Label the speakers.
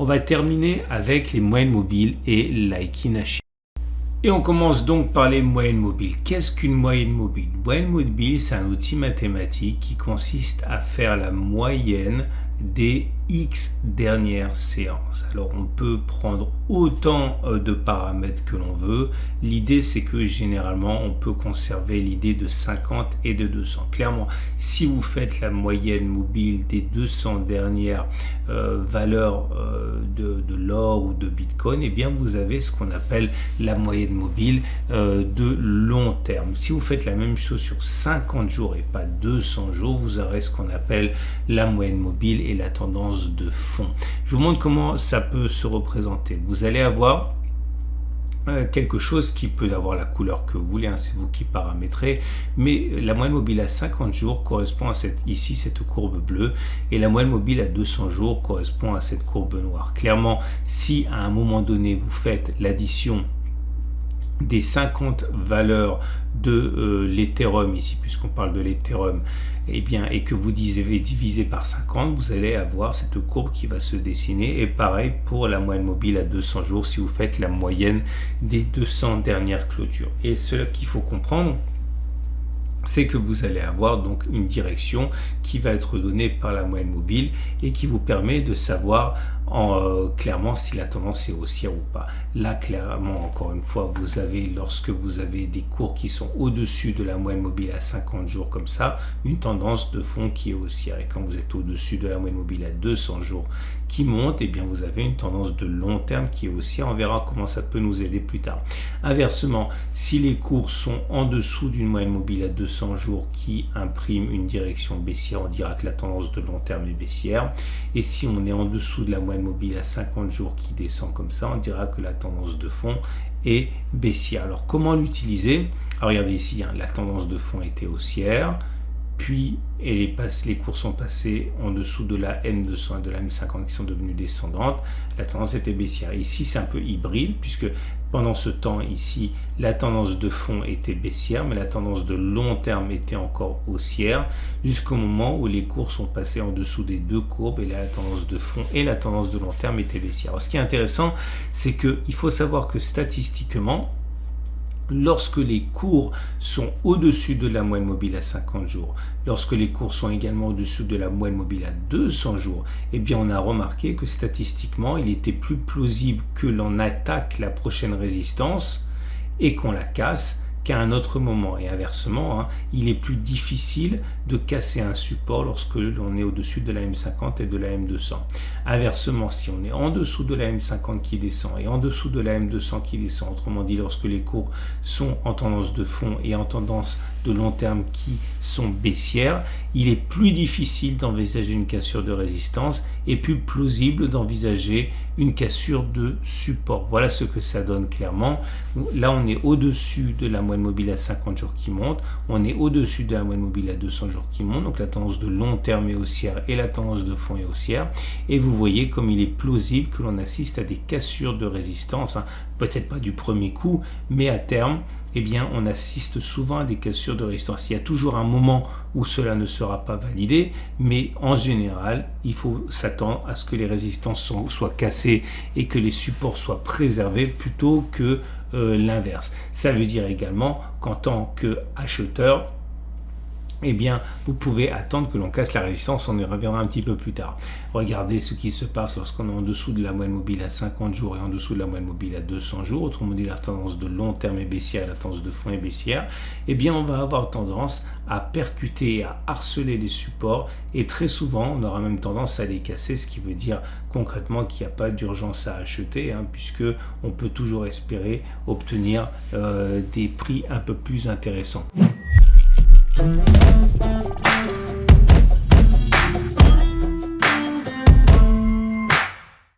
Speaker 1: On va terminer avec les moyennes mobiles et l'Aiki Nashi. Et on commence donc par les moyennes mobiles. Qu'est-ce qu'une moyenne mobile? Une moyenne mobile, c'est un outil mathématique qui consiste à faire la moyenne des X dernières séances. Alors on peut prendre autant de paramètres que l'on veut. L'idée c'est que généralement on peut conserver l'idée de 50 et de 200. Clairement, si vous faites la moyenne mobile des 200 dernières valeurs de l'or ou de Bitcoin, eh bien vous avez ce qu'on appelle la moyenne mobile de long terme. Si vous faites la même chose sur 50 jours et pas 200 jours, vous aurez ce qu'on appelle la moyenne mobile et la tendance de fond. Je vous montre comment ça peut se représenter. Vous allez avoir quelque chose qui peut avoir la couleur que vous voulez, hein, c'est vous qui paramétrez, mais la moyenne mobile à 50 jours correspond à cette courbe bleue, et la moyenne mobile à 200 jours correspond à cette courbe noire. Clairement, si à un moment donné vous faites l'addition des 50 valeurs de l'Ethereum ici, puisqu'on parle de l'Ethereum, et que vous avez divisé par 50, vous allez avoir cette courbe qui va se dessiner. Et pareil pour la moyenne mobile à 200 jours si vous faites la moyenne des 200 dernières clôtures. Et ce qu'il faut comprendre, c'est que vous allez avoir donc une direction qui va être donnée par la moyenne mobile et qui vous permet de savoir clairement si la tendance est haussière ou pas. Là, clairement, encore une fois, lorsque vous avez des cours qui sont au-dessus de la moyenne mobile à 50 jours comme ça, une tendance de fond qui est haussière. Et quand vous êtes au-dessus de la moyenne mobile à 200 jours qui monte, eh bien vous avez une tendance de long terme qui est haussière. On verra comment ça peut nous aider plus tard. Inversement, si les cours sont en dessous d'une moyenne mobile à 200 jours qui imprime une direction baissière, on dira que la tendance de long terme est baissière. Et si on est en dessous de la moyenne mobile à 50 jours qui descend comme ça, on dira que la tendance de fond est baissière. Alors comment l'utiliser? Regardez ici, hein, la tendance de fond était haussière, puis les cours sont passés en dessous de la M200 et de la M50 qui sont devenues descendantes. La tendance était baissière. Ici, c'est un peu hybride puisque pendant ce temps ici, la tendance de fond était baissière, mais la tendance de long terme était encore haussière jusqu'au moment où les cours sont passés en dessous des deux courbes et là, la tendance de fond et la tendance de long terme étaient baissières. Alors, ce qui est intéressant, c'est qu'il faut savoir que statistiquement, lorsque les cours sont au-dessus de la moyenne mobile à 50 jours, lorsque les cours sont également au-dessus de la moyenne mobile à 200 jours, eh bien on a remarqué que statistiquement, il était plus plausible que l'on attaque la prochaine résistance et qu'on la casse qu'à un autre moment. Et inversement, hein, il est plus difficile de casser un support lorsque l'on est au-dessus de la M50 et de la M200. Inversement, si on est en dessous de la M50 qui descend et en dessous de la M200 qui descend, autrement dit lorsque les cours sont en tendance de fond et en tendance de long terme qui sont baissières, il est plus difficile d'envisager une cassure de résistance et plus plausible d'envisager une cassure de support. Voilà ce que ça donne clairement. Là, on est au-dessus de la moyenne mobile à 50 jours qui monte, on est au-dessus de la moyenne mobile à 200 jours qui monte, donc la tendance de long terme est haussière et la tendance de fond est haussière. Et vous voyez comme il est plausible que l'on assiste à des cassures de résistance, hein. Peut-être pas du premier coup, mais à terme, eh bien, on assiste souvent à des cassures de résistance. Il y a toujours un moment où cela ne sera pas validé, mais en général, il faut s'attendre à ce que les résistances soient cassées et que les supports soient préservés plutôt que l'inverse. Ça veut dire également qu'en tant qu'acheteur, eh bien, vous pouvez attendre que l'on casse la résistance, on y reviendra un petit peu plus tard. Regardez ce qui se passe lorsqu'on est en dessous de la moyenne mobile à 50 jours et en dessous de la moyenne mobile à 200 jours, autrement dit la tendance de long terme est baissière et la tendance de fond est baissière, eh bien on va avoir tendance à percuter, à harceler les supports et très souvent on aura même tendance à les casser, ce qui veut dire concrètement qu'il n'y a pas d'urgence à acheter, hein, puisque on peut toujours espérer obtenir des prix un peu plus intéressants.